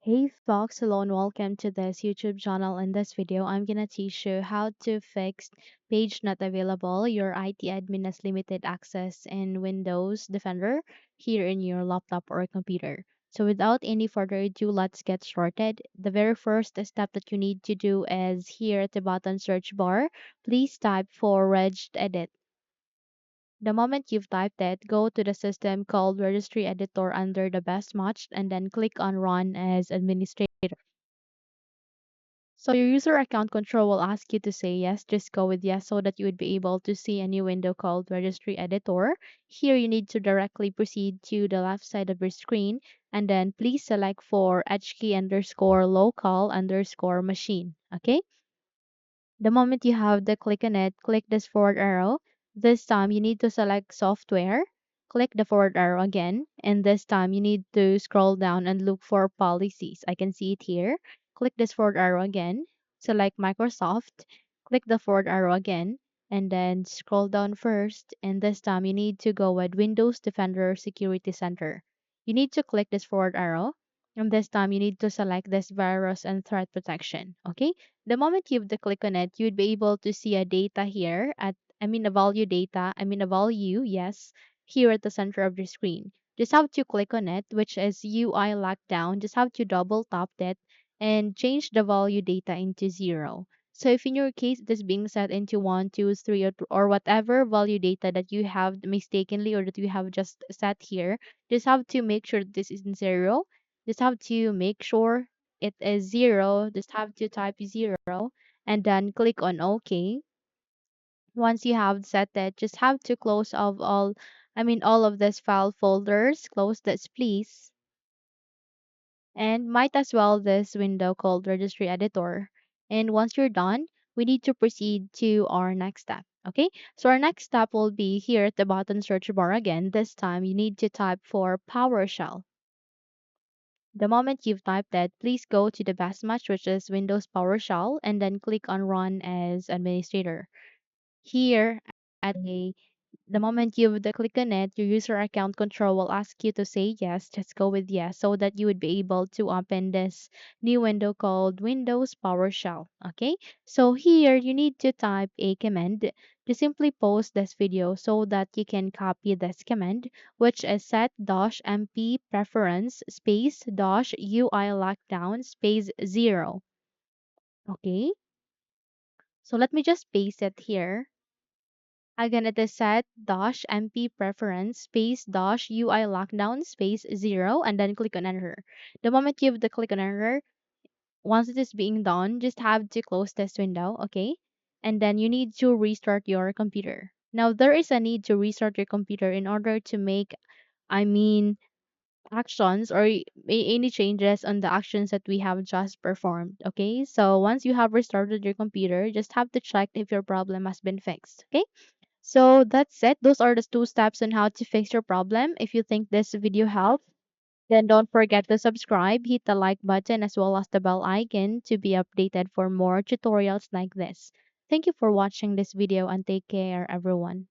Hey folks, hello and welcome to this YouTube channel. In this video, I'm gonna teach you how to fix page not available. Your IT admin has limited access in Windows Defender here in your laptop or computer. So without any further ado, let's get started. The very first step that you need to do is here at the bottom search bar, please type for regedit. The moment you've typed it, go to the system called Registry Editor under the best match and then click on Run as administrator. So your user account control will ask you to say yes, just go with yes so that you would be able to see a new window called Registry Editor. Here you need to directly proceed to the left side of your screen and then please select for HKey underscore local underscore machine. Okay? The moment you have the click on it, click this forward arrow. This time you need to select software. Click the forward arrow again. And this time you need to scroll down and look for policies. I can see it here. Click this forward arrow again. Select Microsoft. Click the forward arrow again. And then scroll down first. And this time you need to go with Windows Defender Security Center. You need to click this forward arrow. And this time you need to select this virus and threat protection. Okay? The moment you click on it, you'd be able to see a data here a value data, a value, yes, here at the center of the screen. Just have to click on it, which is UI lockdown. Just have to double tap it and change the value data into 0. So if in your case it is being set into 1, 2, 3, or whatever value data that you have mistakenly or that you have just set here, just have to make sure this is in 0. Just have to make sure it is 0, just have to type 0 and then click on OK. Once you have set it, just have to close all of this file folders, close this please. And might as well this window called Registry Editor. And once you're done, we need to proceed to our next step. Okay, so our next step will be here at the bottom search bar again. This time you need to type for PowerShell. The moment you've typed that, please go to the best match, which is Windows PowerShell, and then click on Run as Administrator. Here, at the moment you would click on it, your user account control will ask you to say yes, just go with yes, so that you would be able to open this new window called Windows PowerShell. Okay, so here you need to type a command to simply pause this video so that you can copy this command, which is set-MpPreference space dash UILockdown space 0. Okay, so let me just paste it here. Again, it is set dash MP preference space dash UI lockdown space 0 and then click on enter. The moment you have the click on enter, once it is being done, just have to close this window, okay? And then you need to restart your computer. Now there is a need to restart your computer in order to make, I mean, actions or any changes on the actions that we have just performed, okay? So once you have restarted your computer, just have to check if your problem has been fixed, okay? So that's it. Those are the two steps on how to fix your problem. If you think this video helped, then don't forget to subscribe, hit the like button as well as the bell icon to be updated for more tutorials like this. Thank you for watching this video and take care everyone.